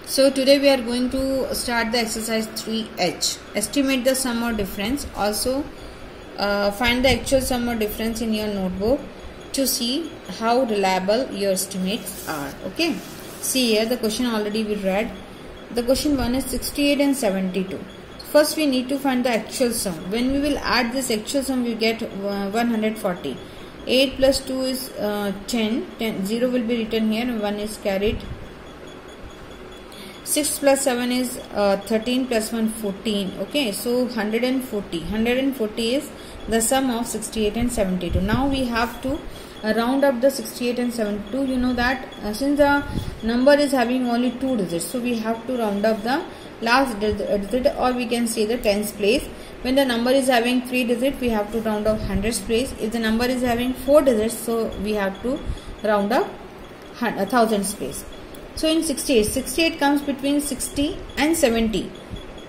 So today we are going to start the exercise 3H. Estimate the sum or difference. Also find the actual sum or difference in your notebook to see how reliable your estimates are. Okay. See here the question already we read. The question 1 is 68 and 72. First we need to find the actual sum. When we will add this actual sum we get 140. 8 plus 2 is 10. 0 will be written here and 1 is carried. 6 plus 7 is 13 plus 1 14. Okay, so 140 is the sum of 68 and 72. Now we have to round up the 68 and 72. You know that since the number is having only 2 digits, so we have to round up the last digit, or we can say the tens place. When the number is having 3 digits, we have to round up hundreds place. If the number is having 4 digits, so we have to round up thousands place. So in 68 comes between 60 and 70.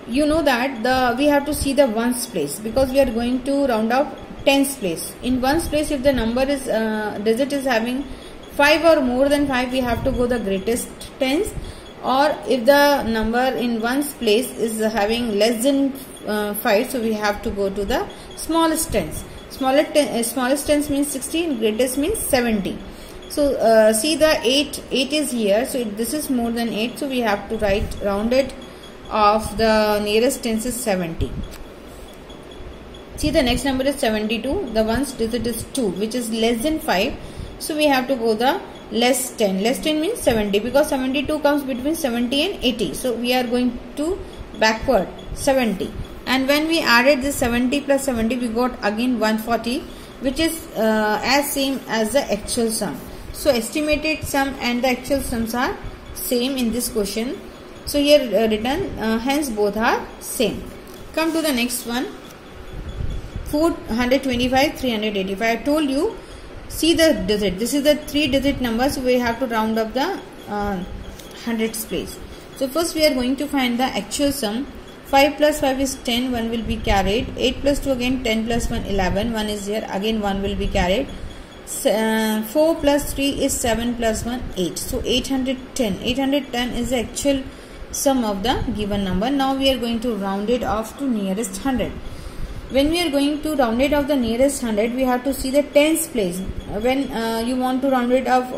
You know that we have to see the ones place, because we are going to round up tens place. In ones place, if the number is digit is having 5 or more than 5, we have to go the greatest tens. Or if the number in ones place is having less than 5, so we have to go to the smallest tens. Smallest tens means 60 and greatest means 70. So see the 8 is here, so this is more than 8, so we have to round it off. The nearest tens is 70. See the next number is 72. The ones digit is 2, which is less than 5, so we have to go the less 10. Less 10 means 70, because 72 comes between 70 and 80, so we are going to backward 70. And when we added this 70 plus 70, we got again 140, which is as same as the actual sum. So estimated sum and the actual sums are same in this question. So here written, hence both are same. Come to the next one. 425, 385. I told you, see the digit. This is the 3-digit number, so we have to round up the hundreds place. So first we are going to find the actual sum. 5 plus 5 is 10, 1 will be carried. 8 plus 2 again 10 plus 1 11, 1 is here, again 1 will be carried. 4 plus 3 is 7 plus 1 8. So 810. 810 is the actual sum of the given number. Now we are going to round it off to nearest 100. When we are going to round it off the nearest 100, we have to see the tens place. When you want to round it off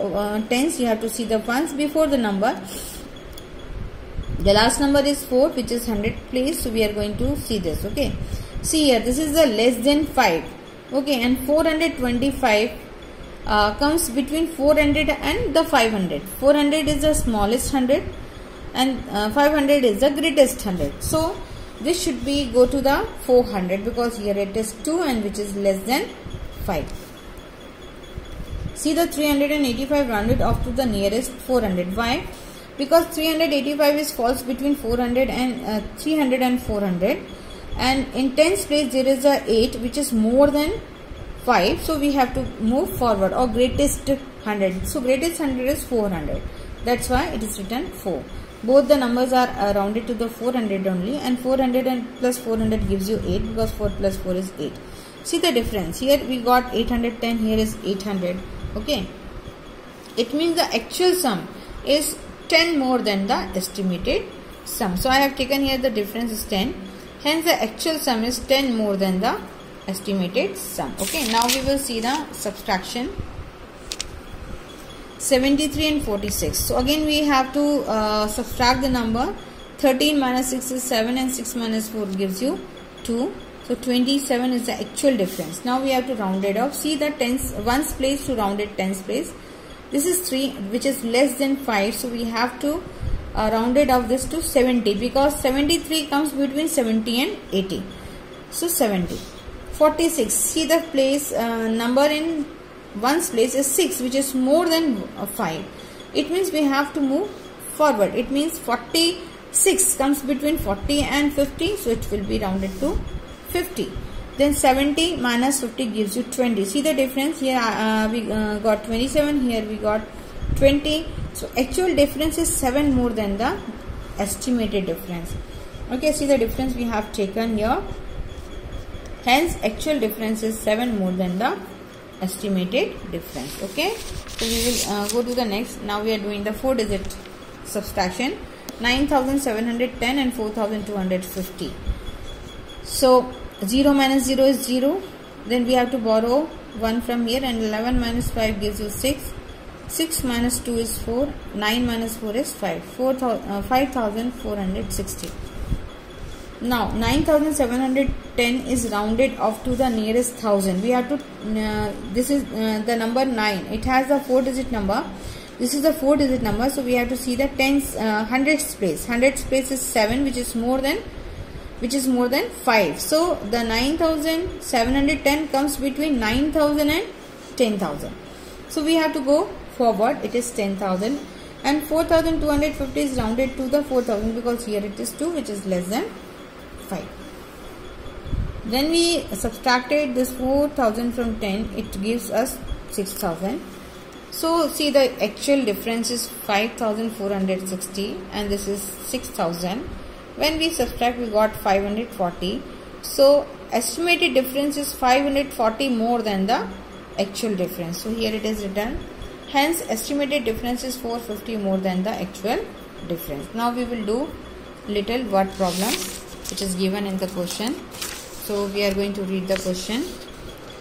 tens, you have to see the ones before the number. The last number is 4, which is 100 place, so we are going to see this. Okay, see here, this is the less than 5. Okay, and 425 comes between 400 and the 500. 400 is the smallest 100 and 500 is the greatest 100. So this should be go to the 400, because here it is 2 and which is less than 5. See the 385 rounded off to the nearest 400. Why? Because 385 is falls between 400 and 300 and 400, and in tens place there is a 8 which is more than 5, so we have to move forward, or greatest 100. So greatest 100 is 400. That's why it is written 4. Both the numbers are rounded to the 400 only, and 400 and plus 400 gives you 8, because 4 plus 4 is 8. See the difference. Here we got 810, here is 800. Okay. It means the actual sum is 10 more than the estimated sum. So I have taken here the difference is 10. Hence the actual sum is 10 more than the estimated sum. Okay. Now we will see the subtraction. 73 and 46. So again we have to subtract the number. 13 minus 6 is 7 and 6 minus 4 gives you 2. So 27 is the actual difference. Now we have to round it off. See the tens ones place to round it tens place. This is 3, which is less than 5. So we have to round it off this to 70, because 73 comes between 70 and 80. So 70. 46. See the place number in ones place is 6, which is more than 5. It means we have to move forward. It means 46 comes between 40 and 50, so it will be rounded to 50. Then 70 minus 50 gives you 20. See the difference here. We got 27, here we got 20. So actual difference is 7 more than the estimated difference. Okay, see the difference we have taken here. Hence actual difference is 7 more than the estimated difference. Okay, so we will go to the next. Now we are doing the 4-digit subtraction. 9710 and 4250. So 0 minus 0 is 0. Then we have to borrow 1 from here, and 11 minus 5 gives you 6. 6 minus 2 is 4. 9 minus 4 is 5. 5460. Now 9710 is rounded off to the nearest thousand. We have to this is the number 9. It has a 4-digit number. This is the 4-digit number, so we have to see the hundreds place. Hundreds place is 7, which is more than 5. So the 9710 comes between 9000 and 10,000. So we have to go forward. It is 10,000, and 4250 is rounded to the 4000 because here it is 2, which is less than 5. Then we subtracted this 4000 from 10. It gives us 6000. So see, the actual difference is 5460 and this is 6000. When we subtract, we got 540. So estimated difference is 540 more than the actual difference. So here it is written. Hence estimated difference is 450 more than the actual difference. Now we will do little word problem which is given in the question. So we are going to read the question.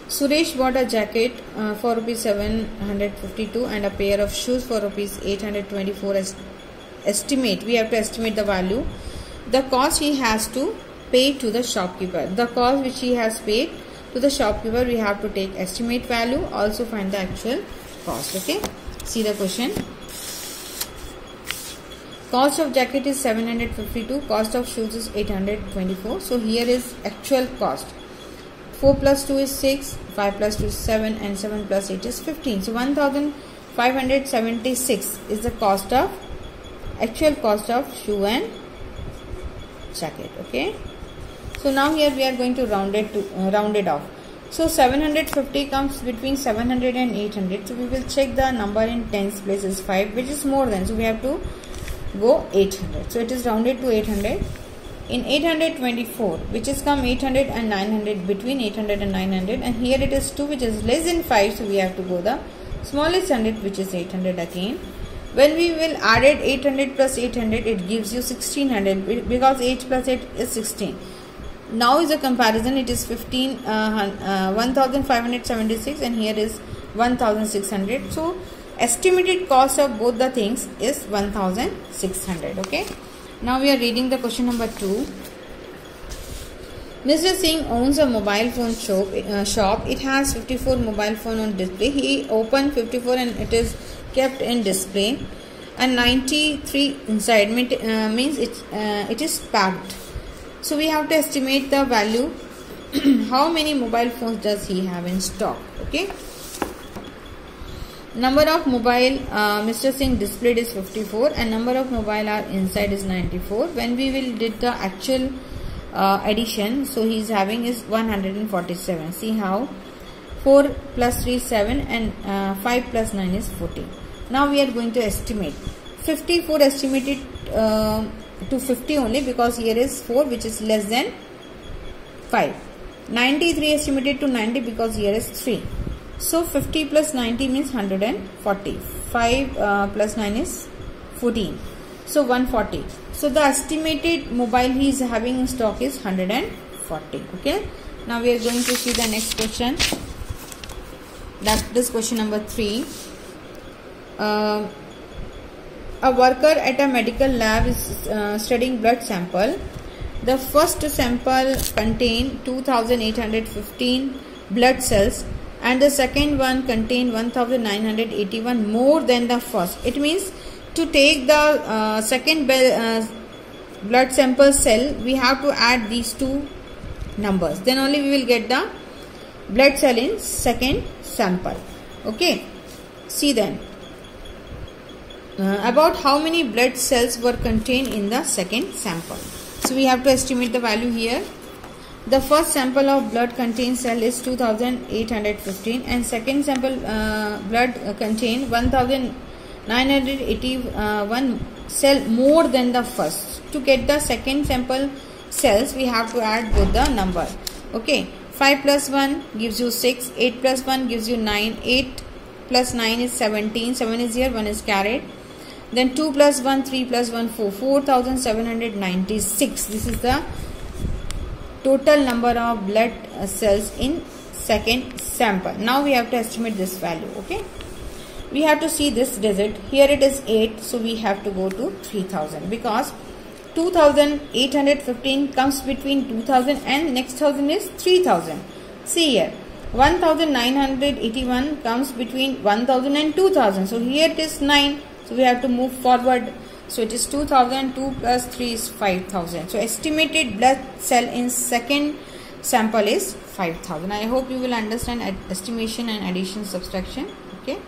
Suresh bought a jacket for rupees 752 and a pair of shoes for rupees 824. Estimate. We have to estimate the value. The cost he has to pay to the shopkeeper. The cost which he has paid to the shopkeeper, we have to take estimate value. Also find the actual cost. Okay. See the question. Cost of jacket is 752. Cost of shoes is 824. So here is actual cost. 4 plus 2 is 6, 5 plus 2 is 7, and 7 plus 8 is 15. So 1576 is the cost of actual cost of shoe and jacket. Okay. So now here we are going to round it off. So 750 comes between 700 and 800. So we will check the number in tens place is 5, which is more than. So we have to go 800. So it is rounded to 800. In 824, which is come 800 and 900, between 800 and 900, and here it is 2, which is less than 5, so we have to go the smallest 100, which is 800 again. When we will add it 800 plus 800, it gives you 1600 because 8 plus 8 is 16. Now is a comparison. It is 1576 and here is 1600. So estimated cost of both the things is 1600. Okay. Now we are reading the question number 2. Mr. Singh owns a mobile phone shop. It has 54 mobile phone on display. He opened 54 and it is kept in display, and 93 inside means it is packed. So we have to estimate the value. How many mobile phones does he have in stock? Okay. Number of mobile Mr. Singh displayed is 54 and number of mobile are inside is 94. When we will did the actual addition, so he is having is 147. See how 4 plus 3 is 7 and 5 plus 9 is 14. Now we are going to estimate. 54 estimated to 50 only because here is 4, which is less than 5. 93 estimated to 90 because here is 3. So 50 plus 90 means 140. 5 plus 9 is 14. So 140. So the estimated mobile he is having in stock is 140. Okay. Now we are going to see the next question. That is question number 3. A worker at a medical lab is studying blood sample. The first sample contained 2815 blood cells and the second one contained 1981 more than the first. It means to take the second blood sample cell, we have to add these two numbers. Then only we will get the blood cell in second sample. Okay. See then. About how many blood cells were contained in the second sample. So we have to estimate the value here. The first sample of blood contained cell is 2815 and second sample blood contained 1981 cell more than the first. To get the second sample cells, we have to add both the number. Okay. 5 plus 1 gives you 6. 8 plus 1 gives you 9. 8 plus 9 is 17. 7 is here. 1 is carried. Then 2 plus 1, 3 plus 1, 4. 4796. This is the total number of blood cells in second sample. Now we have to estimate this value. Okay. We have to see this digit. Here it is 8. So we have to go to 3000 because 2815 comes between 2000 and next 1000 is 3000. See here. 1981 comes between 1000 and 2000. So here it is 9. So we have to move forward. So it is 2000. 2 plus 3 is 5000. So estimated blood cell in second sample is 5000. I hope you will understand estimation and addition subtraction. Okay.